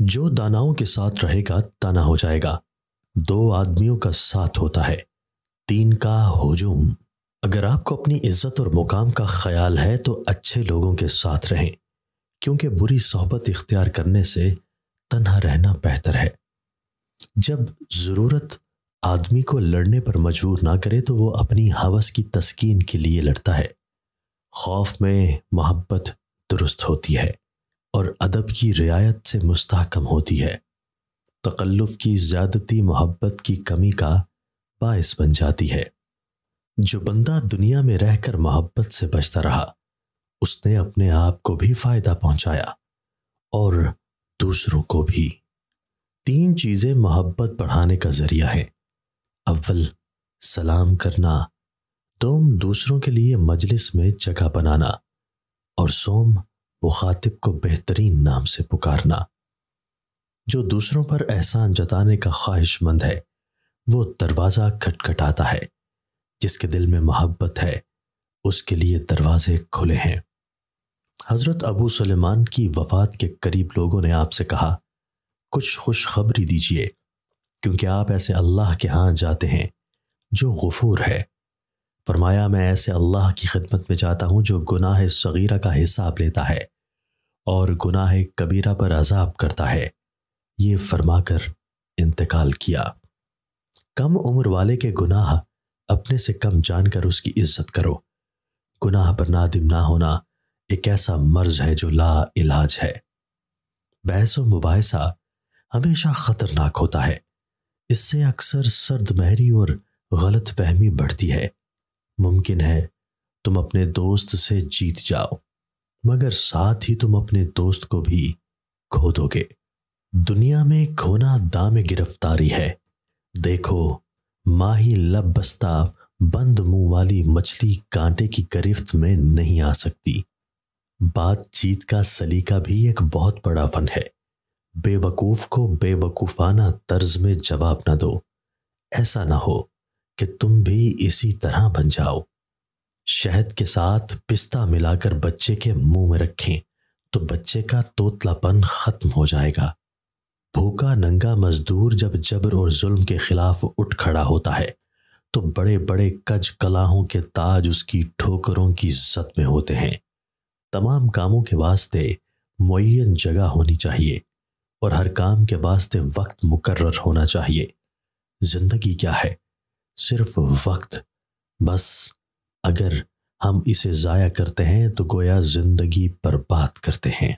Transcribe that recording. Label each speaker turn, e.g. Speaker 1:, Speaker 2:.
Speaker 1: جو داناؤں کے ساتھ رہے گا تانا ہو جائے گا۔ 2 آدمیوں کا ساتھ ہوتا ہے، 3 کا ہجوم۔ اگر آپ کو اپنی عزت اور مقام کا خیال ہے تو اچھے لوگوں کے ساتھ رہیں، کیونکہ بری صحبت اختیار کرنے سے تنہا رہنا بہتر ہے۔ جب ضرورت آدمی کو لڑنے پر مجبور نہ کرے تو وہ اپنی ہوس کی تسکین کے لیے لڑتا ہے۔ خوف میں محبت درست ہوتی ہے اور ادب کی رعایت سے مستحکم ہوتی ہے۔ تکلف کی زیادتی محبت کی کمی کا باعث بن جاتی ہے۔ جو بندہ دنیا میں رہ کر محبت سے بچتا رہا، اس نے اپنے آپ کو بھی فائدہ پہنچایا اور دوسروں کو بھی۔ 3 چیزیں محبت بڑھانے کا ذریعہ ہیں۔ اول، سلام کرنا، دوم، دوسروں کے لیے مجلس میں جگہ بنانا، اور سوم، مخاطب کو بہترین نام سے پکارنا۔ جو دوسروں پر احسان جتانے کا خواہش مند ہے وہ دروازہ کھٹکھٹاتا ہے۔ جس کے دل میں محبت ہے اس کے لیے دروازے کھلے ہیں۔ حضرت ابو سلیمان کی وفات کے قریب لوگوں نے آپ سے کہا، کچھ خوشخبری دیجیے، کیونکہ آپ ایسے اللہ کے ہاں جاتے ہیں جو غفور ہے۔ فرمایا، میں ایسے اللہ کی خدمت میں جاتا ہوں جو گناہ صغیرہ کا حساب لیتا ہے اور گناہ کبیرہ پر عذاب کرتا ہے۔ یہ فرما کر انتقال کیا۔ کم عمر والے کے گناہ اپنے سے کم جان کر اس کی عزت کرو۔ گناہ پر نادم نہ ہونا ایک ایسا مرض ہے جو لا علاج ہے۔ بحث و مباحثہ ہمیشہ خطرناک ہوتا ہے۔ اس سے اکثر سرد مہری اور غلط فہمی بڑھتی ہے۔ ممکن ہے تم اپنے دوست سے جیت جاؤ، مگر ساتھ ہی تم اپنے دوست کو بھی کھو دو گے۔ دنیا میں کھونا دام گرفتاری ہے۔ دیکھو، ماہی لب بستہ بند منہ والی مچھلی کانٹے کی گرفت میں نہیں آ سکتی۔ بات چیت کا سلیقہ بھی ایک بہت بڑا فن ہے۔ بے وقوف کو بے وقوفانہ طرز میں جواب نہ دو۔ ایسا نہ ہو کہ تم بھی اسی طرح بن جاؤ۔ شہد کے ساتھ پستہ ملا کر بچے کے منہ میں رکھیں تو بچے کا توتلا پن ختم ہو جائے گا۔ بھوکا ننگا مزدور جب جبر اور ظلم کے خلاف اٹھ کھڑا ہوتا ہے تو بڑے بڑے کج کلاہوں کے تاج اس کی ٹھوکروں کی زد میں ہوتے ہیں۔ تمام کاموں کے واسطے معین جگہ ہونی چاہیے اور ہر کام کے واسطے وقت مقرر ہونا چاہیے۔ زندگی کیا ہے؟ صرف وقت۔ بس اگر ہم اسے ضائع کرتے ہیں تو گویا زندگی برباد کرتے ہیں۔